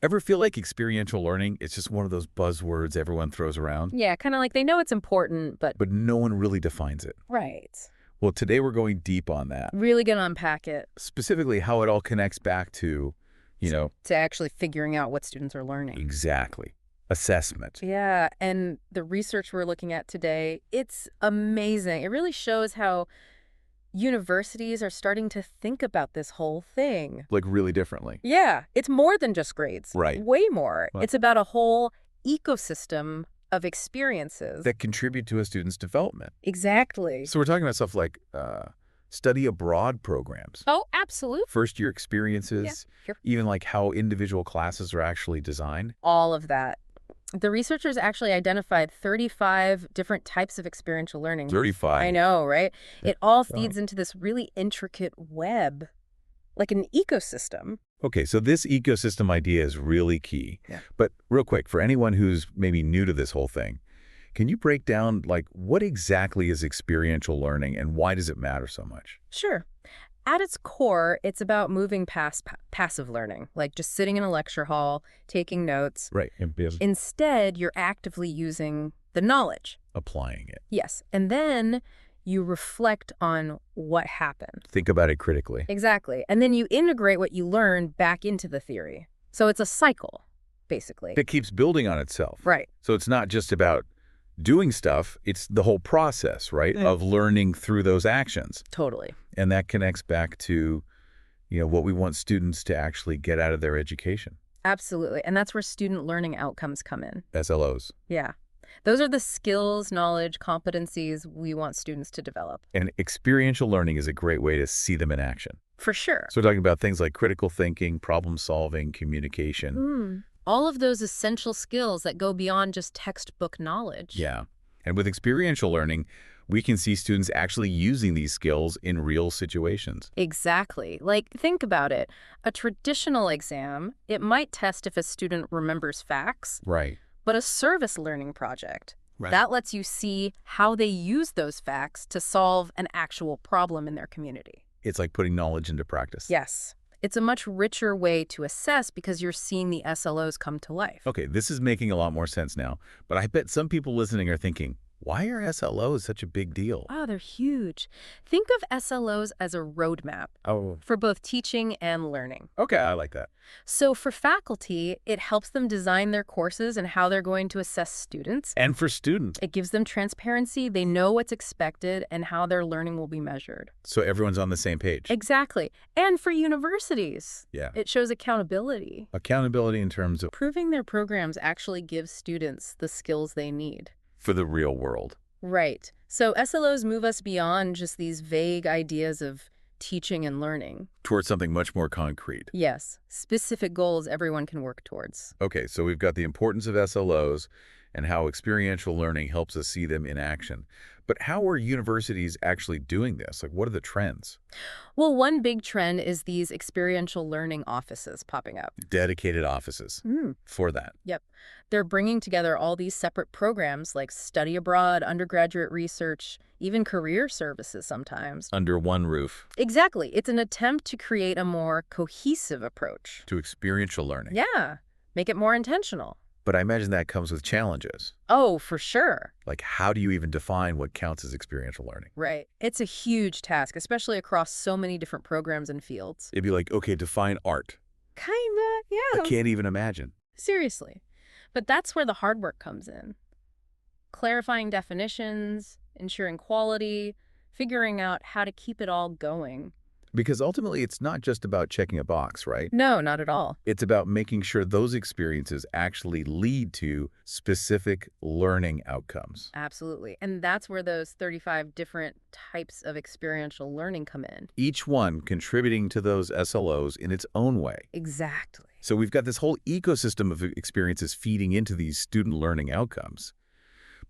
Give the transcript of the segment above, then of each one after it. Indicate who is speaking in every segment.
Speaker 1: Ever feel like experiential learning is just one of those buzzwords everyone throws around,
Speaker 2: Yeah, kind of like they know it's important, but
Speaker 1: but no one really defines it?
Speaker 2: right.
Speaker 1: Well, today we're going deep on that,
Speaker 2: Really gonna unpack it
Speaker 1: specifically how it all connects back to,
Speaker 2: to actually figuring out what students are learning.
Speaker 1: exactly, assessment.
Speaker 2: Yeah, and the research we're looking at today, it's amazing. It really shows how universities are starting to think about this whole thing.
Speaker 1: Like really differently.
Speaker 2: Yeah, it's more than just grades.
Speaker 1: Right.
Speaker 2: Way more.
Speaker 1: Well-
Speaker 2: It's about a whole ecosystem of experiences.
Speaker 1: That contribute to a student's development.
Speaker 2: Exactly.
Speaker 1: So we're talking about stuff like study abroad programs,
Speaker 2: Oh, absolutely.
Speaker 1: first-year experiences,
Speaker 2: Sure.
Speaker 1: even like how individual classes are actually designed.
Speaker 2: All of that. The researchers actually identified 35 different types of experiential learning.
Speaker 1: 35.
Speaker 2: I know, right? It all
Speaker 1: Wow.
Speaker 2: feeds into this really intricate web, like an ecosystem.
Speaker 1: Okay, so this ecosystem idea is really key.
Speaker 2: Yeah.
Speaker 1: But real quick, for anyone who's maybe new to this whole thing, can you break down, like, what exactly is experiential learning and why does it matter so much?
Speaker 2: Sure. At its core, it's about moving past passive learning, like just sitting in a lecture hall, taking notes.
Speaker 1: Right, and
Speaker 2: Instead, you're actively using the knowledge.
Speaker 1: applying it.
Speaker 2: Yes. And then you reflect on what happened.
Speaker 1: Think about it critically.
Speaker 2: Exactly. And then you integrate what you learned back into the theory. So it's a cycle, basically.
Speaker 1: That keeps building on itself.
Speaker 2: Right.
Speaker 1: So it's not just about doing stuff, it's the whole process, right, of learning through those actions.
Speaker 2: Totally.
Speaker 1: And that connects back to, what we want students to actually get out of their education,
Speaker 2: Absolutely. And that's where student learning outcomes come in.
Speaker 1: SLOs.
Speaker 2: Yeah. Those are the skills, knowledge, competencies we want students to develop.
Speaker 1: And experiential learning is a great way to see them in action.
Speaker 2: For sure.
Speaker 1: So we're talking about things like critical thinking, problem solving, communication.
Speaker 2: All of those essential skills that go beyond just textbook knowledge.
Speaker 1: Yeah. And with experiential learning, we can see students actually using these skills in real situations.
Speaker 2: Exactly. Like, think about it. A traditional exam, it might test if a student remembers facts,
Speaker 1: Right.
Speaker 2: but a service learning project,
Speaker 1: Right.
Speaker 2: that lets you see how they use those facts to solve an actual problem in their community.
Speaker 1: It's like putting knowledge into practice.
Speaker 2: Yes. It's a much richer way to assess because you're seeing the SLOs come to life.
Speaker 1: Okay, this is making a lot more sense now, but I bet some people listening are thinking, why are SLOs such a big deal?
Speaker 2: Oh, they're huge. Think of SLOs as a roadmap
Speaker 1: Oh,
Speaker 2: for both teaching and learning.
Speaker 1: okay, I like that.
Speaker 2: So for faculty, it helps them design their courses and how they're going to assess students.
Speaker 1: And for students,
Speaker 2: It gives them transparency. They know what's expected and how their learning will be measured.
Speaker 1: so everyone's on the same page.
Speaker 2: Exactly. And for universities,
Speaker 1: Yeah.
Speaker 2: it shows accountability.
Speaker 1: Accountability in terms of
Speaker 2: Proving their programs actually gives students the skills they need.
Speaker 1: for the real world.
Speaker 2: Right. So SLOs move us beyond just these vague ideas of teaching and learning.
Speaker 1: Towards something much more concrete.
Speaker 2: Yes, specific goals everyone can work towards.
Speaker 1: Okay, so we've got the importance of SLOs and how experiential learning helps us see them in action. But how are universities actually doing this? Like, what are the trends?
Speaker 2: Well, one big trend is these experiential learning offices popping up.
Speaker 1: Dedicated offices for that.
Speaker 2: Yep. They're bringing together all these separate programs like study abroad, undergraduate research, even career services sometimes.
Speaker 1: Under one roof
Speaker 2: Exactly. It's an attempt to create a more cohesive approach.
Speaker 1: to experiential learning.
Speaker 2: Yeah. Make it more intentional.
Speaker 1: But I imagine that comes with challenges.
Speaker 2: Oh, for sure.
Speaker 1: Like, how do you even define what counts as experiential learning?
Speaker 2: Right. It's a huge task, especially across so many different programs and fields.
Speaker 1: It'd be like, okay, define art.
Speaker 2: Kinda, yeah.
Speaker 1: I can't even imagine.
Speaker 2: Seriously. But that's where the hard work comes in. Clarifying definitions, ensuring quality, figuring out how to keep it all going.
Speaker 1: Because ultimately, it's not just about checking a box, right?
Speaker 2: No, not at all.
Speaker 1: It's about making sure those experiences actually lead to specific learning outcomes.
Speaker 2: Absolutely. And that's where those 35 different types of experiential learning come in.
Speaker 1: Each one contributing to those SLOs in its own way.
Speaker 2: Exactly.
Speaker 1: So we've got this whole ecosystem of experiences feeding into these student learning outcomes.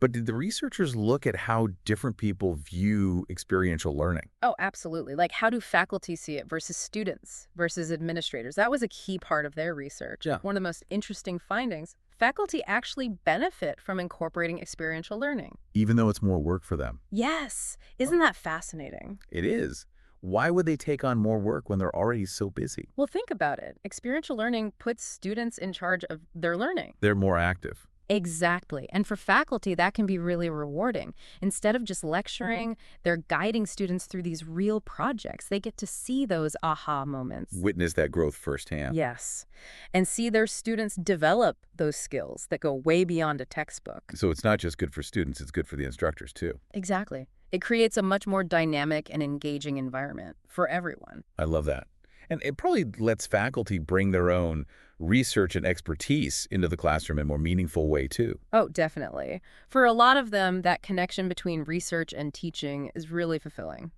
Speaker 1: But did the researchers look at how different people view experiential learning?
Speaker 2: Oh, absolutely. Like, how do faculty see it versus students versus administrators? That was a key part of their research.
Speaker 1: Yeah.
Speaker 2: One of the most interesting findings, faculty actually benefit from incorporating experiential learning.
Speaker 1: Even though it's more work for them.
Speaker 2: Yes. Isn't that fascinating?
Speaker 1: It is. Why would they take on more work when they're already so busy?
Speaker 2: Well, think about it. Experiential learning puts students in charge of their learning.
Speaker 1: They're more active.
Speaker 2: Exactly. And for faculty, that can be really rewarding. Instead of just lecturing, they're guiding students through these real projects. They get to see those aha moments.
Speaker 1: Witness that growth firsthand.
Speaker 2: Yes. And see their students develop those skills that go way beyond a textbook.
Speaker 1: So it's not just good for students, it's good for the instructors too.
Speaker 2: Exactly. It creates a much more dynamic and engaging environment for everyone.
Speaker 1: I love that. And it probably lets faculty bring their own research and expertise into the classroom in a more meaningful way too.
Speaker 2: Oh, definitely. For a lot of them, that connection between research and teaching is really fulfilling.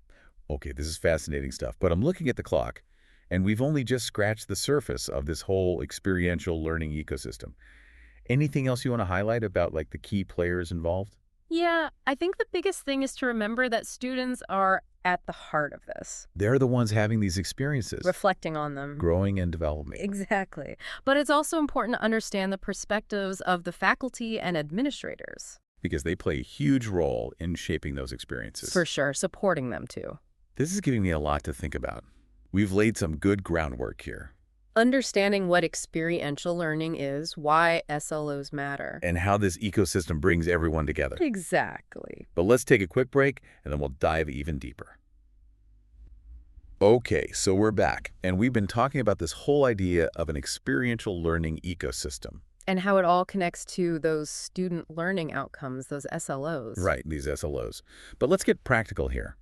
Speaker 1: Okay, this is fascinating stuff, but I'm looking at the clock, and we've only just scratched the surface of this whole experiential learning ecosystem. Anything else you want to highlight about like the key players involved?
Speaker 2: Yeah, I think the biggest thing is to remember that students are at the heart of this,
Speaker 1: They're the ones having these experiences,
Speaker 2: reflecting on them.
Speaker 1: growing and developing.
Speaker 2: Exactly. But it's also important to understand the perspectives of the faculty and administrators.
Speaker 1: Because they play a huge role in shaping those experiences.
Speaker 2: For sure, supporting them too.
Speaker 1: This is giving me a lot to think about. We've laid some good groundwork here.
Speaker 2: Understanding what experiential learning is, why SLOs matter.
Speaker 1: And how this ecosystem brings everyone together.
Speaker 2: Exactly.
Speaker 1: But let's take a quick break, and then we'll dive even deeper. Okay, so we're back, and we've been talking about this whole idea of an experiential learning ecosystem.
Speaker 2: And how it all connects to those student learning outcomes, those SLOs.
Speaker 1: Right, these SLOs. But let's get practical here.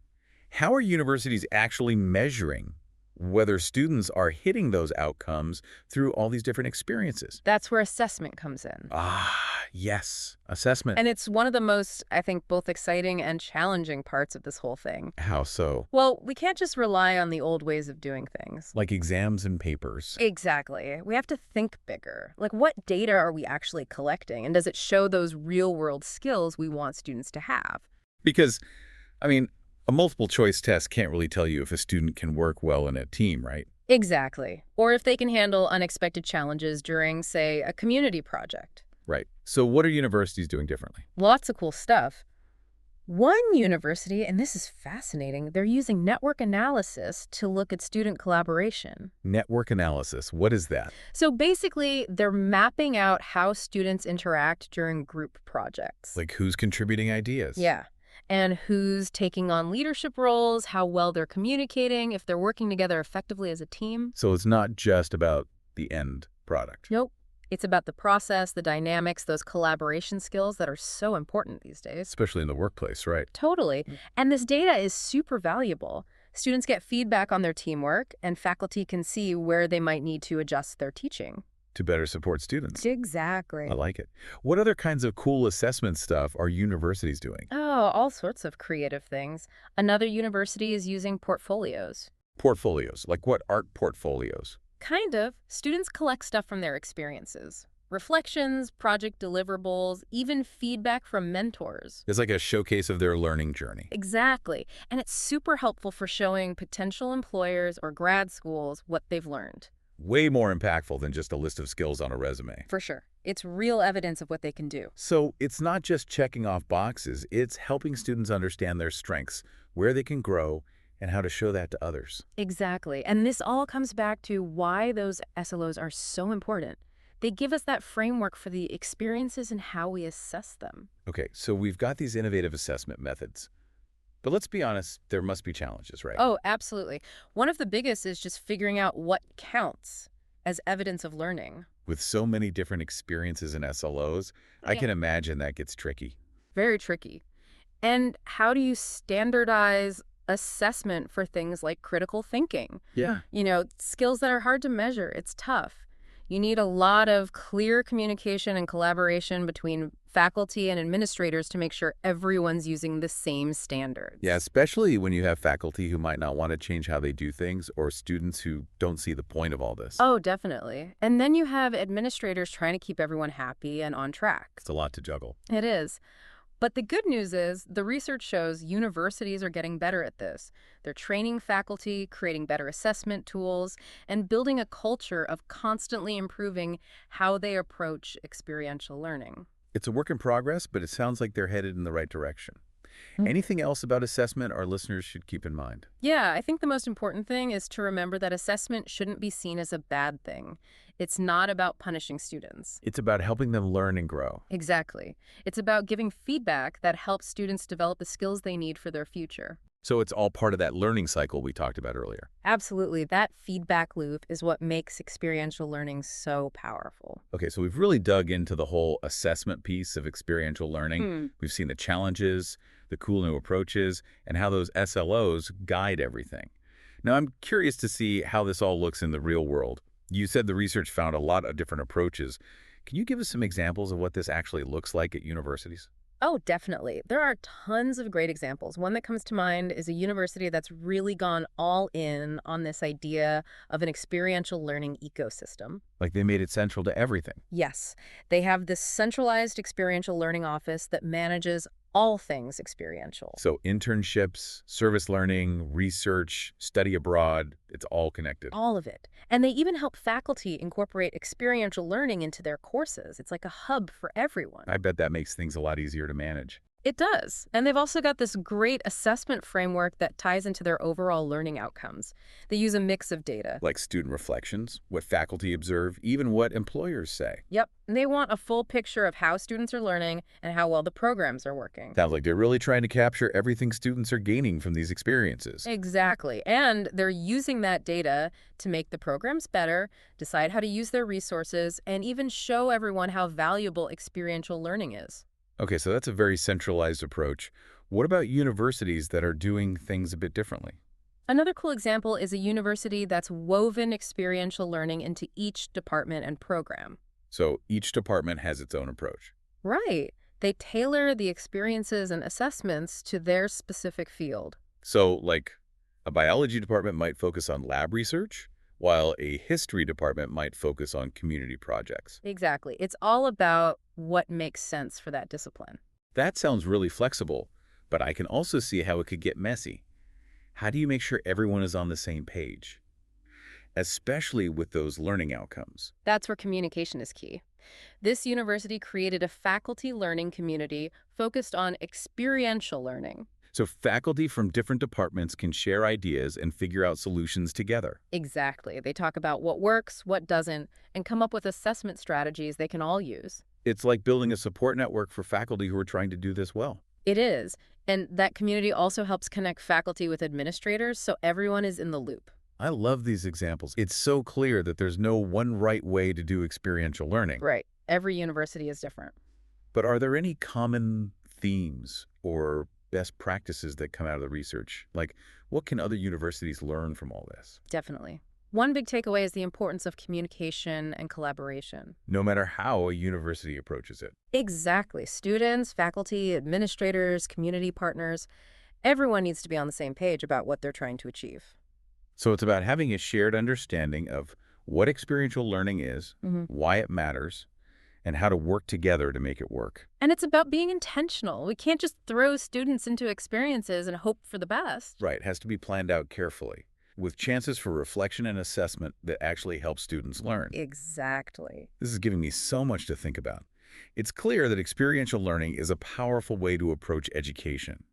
Speaker 1: How are universities actually measuring whether students are hitting those outcomes through all these different experiences?
Speaker 2: That's where assessment comes in.
Speaker 1: Ah, yes, assessment.
Speaker 2: And it's one of the most, I think, both exciting and challenging parts of this whole thing.
Speaker 1: How so?
Speaker 2: Well, we can't just rely on the old ways of doing things.
Speaker 1: Like exams and papers.
Speaker 2: Exactly. We have to think bigger. Like, what data are we actually collecting? And does it show those real-world skills we want students to have?
Speaker 1: Because, I mean, a multiple choice test can't really tell you if a student can work well in a team, right?
Speaker 2: Exactly. Or if they can handle unexpected challenges during, say, a community project.
Speaker 1: Right. So what are universities doing differently?
Speaker 2: Lots of cool stuff. One university, and this is fascinating, they're using network analysis to look at student collaboration.
Speaker 1: Network analysis. What is that?
Speaker 2: So basically, they're mapping out how students interact during group projects.
Speaker 1: Like who's contributing ideas?
Speaker 2: Yeah. And who's taking on leadership roles, how well they're communicating, if they're working together effectively as a team.
Speaker 1: So it's not just about the end product.
Speaker 2: Nope. It's about the process, the dynamics, those collaboration skills that are so important these days.
Speaker 1: Especially in the workplace, right?
Speaker 2: Totally. And this data is super valuable. Students get feedback on their teamwork, and faculty can see where they might need to adjust their teaching.
Speaker 1: To better support students.
Speaker 2: Exactly.
Speaker 1: I like it. What other kinds of cool assessment stuff are universities doing?
Speaker 2: Oh, all sorts of creative things. Another university is using portfolios.
Speaker 1: Portfolios. Like what art portfolios?
Speaker 2: Kind of. Students collect stuff from their experiences. Reflections, project deliverables, even feedback from mentors.
Speaker 1: It's like a showcase of their learning journey.
Speaker 2: Exactly. And it's super helpful for showing potential employers or grad schools what they've learned.
Speaker 1: Way more impactful than just a list of skills on a resume.
Speaker 2: For sure. It's real evidence of what they can do.
Speaker 1: So it's not just checking off boxes, it's helping students understand their strengths, where they can grow, and how to show that to others.
Speaker 2: Exactly. And this all comes back to why those SLOs are so important. They give us that framework for the experiences and how we assess them.
Speaker 1: Okay, so we've got these innovative assessment methods. But let's be honest, there must be challenges, right?
Speaker 2: Oh, absolutely. One of the biggest is just figuring out what counts as evidence of learning.
Speaker 1: With so many different experiences in SLOs, I
Speaker 2: Yeah.
Speaker 1: can imagine that gets tricky.
Speaker 2: Very tricky. And how do you standardize assessment for things like critical thinking?
Speaker 1: Yeah.
Speaker 2: You know, skills that are hard to measure. It's tough. You need a lot of clear communication and collaboration between faculty and administrators to make sure everyone's using the same standards.
Speaker 1: Yeah, especially when you have faculty who might not want to change how they do things or students who don't see the point of all this.
Speaker 2: Oh, definitely. And then you have administrators trying to keep everyone happy and on track.
Speaker 1: It's a lot to juggle.
Speaker 2: It is. But the good news is the research shows universities are getting better at this. They're training faculty, creating better assessment tools, and building a culture of constantly improving how they approach experiential learning.
Speaker 1: It's a work in progress, but it sounds like they're headed in the right direction. Anything else about assessment our listeners should keep in mind?
Speaker 2: Yeah, I think the most important thing is to remember that assessment shouldn't be seen as a bad thing. It's not about punishing students.
Speaker 1: It's about helping them learn and grow.
Speaker 2: Exactly. It's about giving feedback that helps students develop the skills they need for their future.
Speaker 1: So it's all part of that learning cycle we talked about earlier.
Speaker 2: Absolutely. That feedback loop is what makes experiential learning so powerful.
Speaker 1: Okay, so we've really dug into the whole assessment piece of experiential learning.
Speaker 2: Hmm.
Speaker 1: We've seen the challenges, the cool new approaches, and how those SLOs guide everything. Now, I'm curious to see how this all looks in the real world. You said the research found a lot of different approaches. Can you give us some examples of what this actually looks like at universities?
Speaker 2: Oh, definitely. There are tons of great examples. One that comes to mind is a university that's really gone all in on this idea of an experiential learning ecosystem.
Speaker 1: Like they made it central to everything.
Speaker 2: Yes, they have this centralized experiential learning office that manages all things experiential.
Speaker 1: So internships, service learning, research, study abroad, it's all connected.
Speaker 2: All of it. And they even help faculty incorporate experiential learning into their courses. It's like a hub for everyone.
Speaker 1: I bet that makes things a lot easier to manage.
Speaker 2: It does. And they've also got this great assessment framework that ties into their overall learning outcomes. They use a mix of data.
Speaker 1: Like student reflections, what faculty observe, even what employers say.
Speaker 2: Yep. And they want a full picture of how students are learning and how well the programs are working.
Speaker 1: Sounds like they're really trying to capture everything students are gaining from these experiences.
Speaker 2: Exactly. And they're using that data to make the programs better, decide how to use their resources, and even show everyone how valuable experiential learning is.
Speaker 1: Okay, so that's a very centralized approach. What about universities that are doing things a bit differently?
Speaker 2: Another cool example is a university that's woven experiential learning into each department and program.
Speaker 1: So each department has its own approach.
Speaker 2: Right. They tailor the experiences and assessments to their specific field.
Speaker 1: So, like, a biology department might focus on lab research, while a history department might focus on community projects.
Speaker 2: Exactly. It's all about what makes sense for that discipline.
Speaker 1: That sounds really flexible, but I can also see how it could get messy. How do you make sure everyone is on the same page? Especially with those learning outcomes.
Speaker 2: That's where communication is key. This university created a faculty learning community focused on experiential learning.
Speaker 1: So faculty from different departments can share ideas and figure out solutions together.
Speaker 2: Exactly. They talk about what works, what doesn't, and come up with assessment strategies they can all use.
Speaker 1: It's like building a support network for faculty who are trying to do this well.
Speaker 2: It is. And that community also helps connect faculty with administrators so everyone is in the loop.
Speaker 1: I love these examples. It's so clear that there's no one right way to do experiential learning.
Speaker 2: Right. Every university is different.
Speaker 1: But are there any common themes or best practices that come out of the research? Like, what can other universities learn from all this?
Speaker 2: Definitely. One big takeaway is the importance of communication and collaboration.
Speaker 1: No matter how a university approaches it.
Speaker 2: Exactly. Students, faculty, administrators, community partners, everyone needs to be on the same page about what they're trying to achieve.
Speaker 1: So it's about having a shared understanding of what experiential learning is, why it matters, and how to work together to make it work.
Speaker 2: And it's about being intentional. We can't just throw students into experiences and hope for the best.
Speaker 1: Right, it has to be planned out carefully, with chances for reflection and assessment that actually help students learn.
Speaker 2: Exactly.
Speaker 1: This is giving me so much to think about. It's clear that experiential learning is a powerful way to approach education.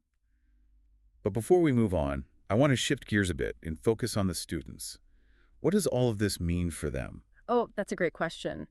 Speaker 1: But before we move on, I want to shift gears a bit and focus on the students. What does all of this mean for them?
Speaker 2: Oh, that's a great question.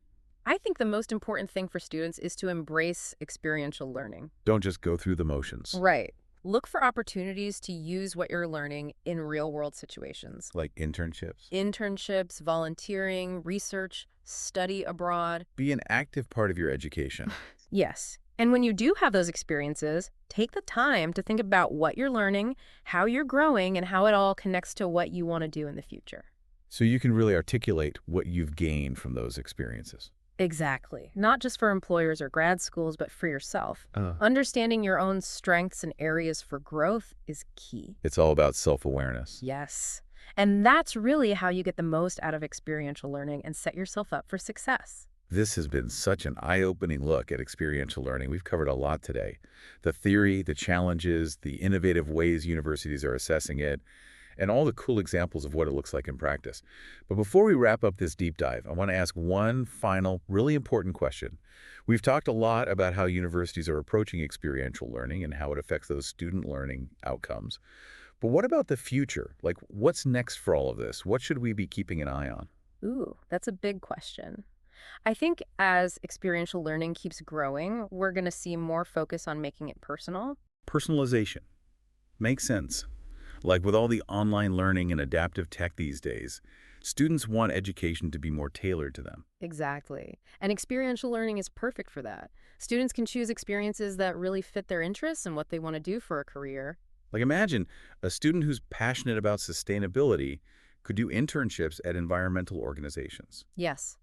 Speaker 2: I think the most important thing for students is to embrace experiential learning.
Speaker 1: Don't just go through the motions.
Speaker 2: Right. Look for opportunities to use what you're learning in real-world situations.
Speaker 1: Like internships.
Speaker 2: Internships, volunteering, research, study abroad.
Speaker 1: Be an active part of your education.
Speaker 2: Yes. And when you do have those experiences, take the time to think about what you're learning, how you're growing, and how it all connects to what you want to do in the future.
Speaker 1: So you can really articulate what you've gained from those experiences.
Speaker 2: Exactly. Not just for employers or grad schools, but for yourself. Understanding your own strengths and areas for growth is key.
Speaker 1: It's all about self-awareness.
Speaker 2: Yes. And that's really how you get the most out of experiential learning and set yourself up for success.
Speaker 1: This has been such an eye-opening look at experiential learning. We've covered a lot today. The theory, the challenges, the innovative ways universities are assessing it, and all the cool examples of what it looks like in practice. But before we wrap up this deep dive, I want to ask one final, really important question. We've talked a lot about how universities are approaching experiential learning and how it affects those student learning outcomes. But what about the future? Like, what's next for all of this? What should we be keeping an eye on?
Speaker 2: Ooh, that's a big question. I think as experiential learning keeps growing, we're going to see more focus on making it personal.
Speaker 1: Personalization. Makes sense. Like with all the online learning and adaptive tech these days, students want education to be more tailored to them.
Speaker 2: Exactly. And experiential learning is perfect for that. Students can choose experiences that really fit their interests and what they want to do for a career.
Speaker 1: Like imagine a student who's passionate about sustainability could do internships at environmental organizations.
Speaker 2: Yes.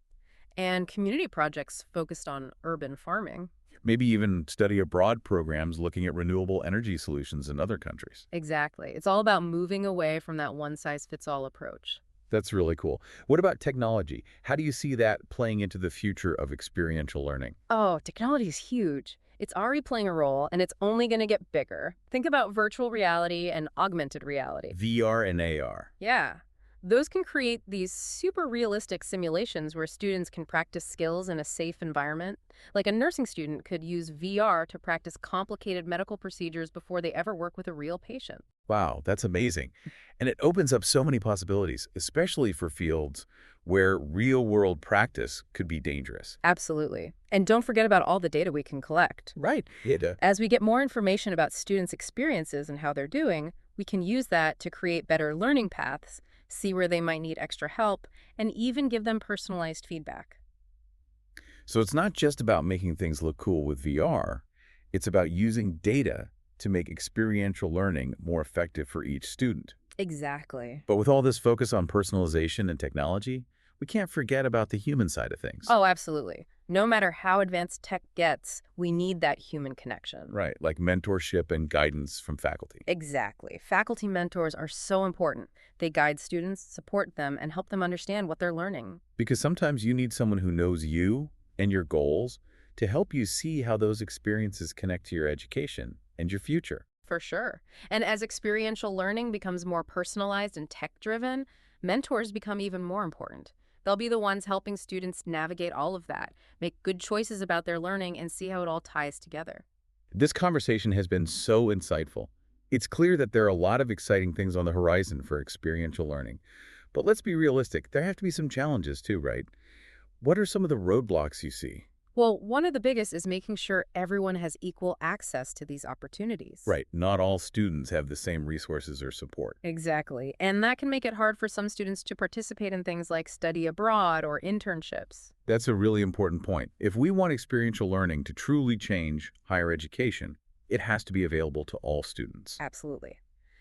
Speaker 2: And community projects focused on urban farming.
Speaker 1: Maybe even study abroad programs looking at renewable energy solutions in other countries.
Speaker 2: Exactly. It's all about moving away from that one-size-fits-all approach.
Speaker 1: That's really cool. What about technology? How do you see that playing into the future of experiential learning?
Speaker 2: Oh, technology is huge. It's already playing a role, and it's only going to get bigger. Think about virtual reality and augmented reality.
Speaker 1: VR and AR.
Speaker 2: Yeah. Those can create these super realistic simulations where students can practice skills in a safe environment. Like a nursing student could use VR to practice complicated medical procedures before they ever work with a real patient.
Speaker 1: Wow, that's amazing. And it opens up so many possibilities, especially for fields where real-world practice could be dangerous.
Speaker 2: Absolutely. And don't forget about all the data we can collect.
Speaker 1: Right. Yeah.
Speaker 2: As we get more information about students' experiences and how they're doing, we can use that to create better learning paths, see where they might need extra help, and even give them personalized feedback.
Speaker 1: So it's not just about making things look cool with VR. It's about using data to make experiential learning more effective for each student.
Speaker 2: Exactly.
Speaker 1: But with all this focus on personalization and technology, we can't forget about the human side of things.
Speaker 2: Oh, absolutely. No matter how advanced tech gets, we need that human connection.
Speaker 1: Right, like mentorship and guidance from faculty.
Speaker 2: Exactly. Faculty mentors are so important. They guide students, support them, and help them understand what they're learning.
Speaker 1: Because sometimes you need someone who knows you and your goals to help you see how those experiences connect to your education and your future.
Speaker 2: For sure. And as experiential learning becomes more personalized and tech-driven, mentors become even more important. They'll be the ones helping students navigate all of that, make good choices about their learning, and see how it all ties together.
Speaker 1: This conversation has been so insightful. It's clear that there are a lot of exciting things on the horizon for experiential learning. But let's be realistic. There have to be some challenges too, right? What are some of the roadblocks you see?
Speaker 2: Well, one of the biggest is making sure everyone has equal access to these opportunities.
Speaker 1: Right, not all students have the same resources or support.
Speaker 2: Exactly. And that can make it hard for some students to participate in things like study abroad or internships.
Speaker 1: That's a really important point. If we want experiential learning to truly change higher education, it has to be available to all students.
Speaker 2: Absolutely.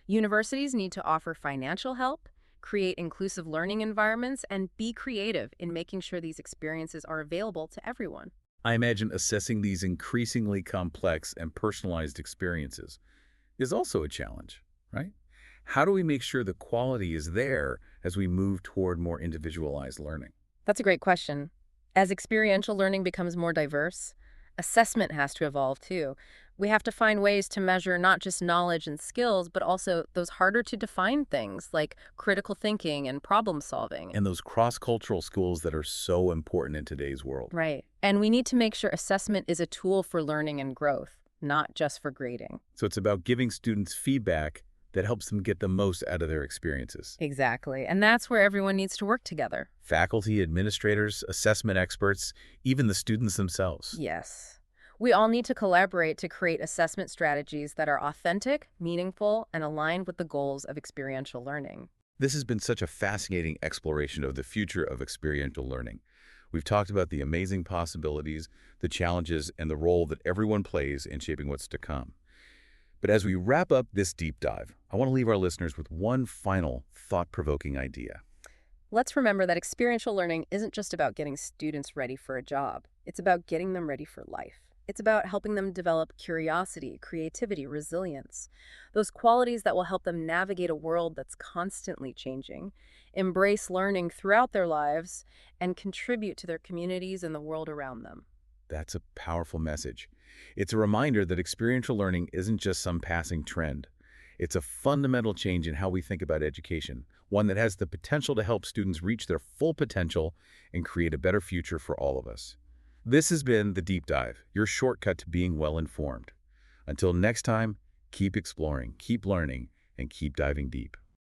Speaker 2: Universities need to offer financial help, create inclusive learning environments, and be creative in making sure these experiences are available to everyone.
Speaker 1: I imagine assessing these increasingly complex and personalized experiences is also a challenge, right? How do we make sure the quality is there as we move toward more individualized learning?
Speaker 2: That's a great question. As experiential learning becomes more diverse, assessment has to evolve too. We have to find ways to measure not just knowledge and skills, but also those harder to define things like critical thinking and problem solving.
Speaker 1: And those cross-cultural skills that are so important in today's world.
Speaker 2: Right. And we need to make sure assessment is a tool for learning and growth, not just for grading.
Speaker 1: So it's about giving students feedback that helps them get the most out of their experiences.
Speaker 2: Exactly. And that's where everyone needs to work together.
Speaker 1: Faculty, administrators, assessment experts, even the students themselves.
Speaker 2: Yes. We all need to collaborate to create assessment strategies that are authentic, meaningful, and aligned with the goals of experiential learning.
Speaker 1: This has been such a fascinating exploration of the future of experiential learning. We've talked about the amazing possibilities, the challenges, and the role that everyone plays in shaping what's to come. But as we wrap up this deep dive, I want to leave our listeners with one final thought-provoking idea.
Speaker 2: Let's remember that experiential learning isn't just about getting students ready for a job. It's about getting them ready for life. It's about helping them develop curiosity, creativity, resilience, those qualities that will help them navigate a world that's constantly changing, embrace learning throughout their lives, and contribute to their communities and the world around them.
Speaker 1: That's a powerful message. It's a reminder that experiential learning isn't just some passing trend. It's a fundamental change in how we think about education, one that has the potential to help students reach their full potential and create a better future for all of us. This has been The Deep Dive, your shortcut to being well-informed. Until next time, keep exploring, keep learning, and keep diving deep.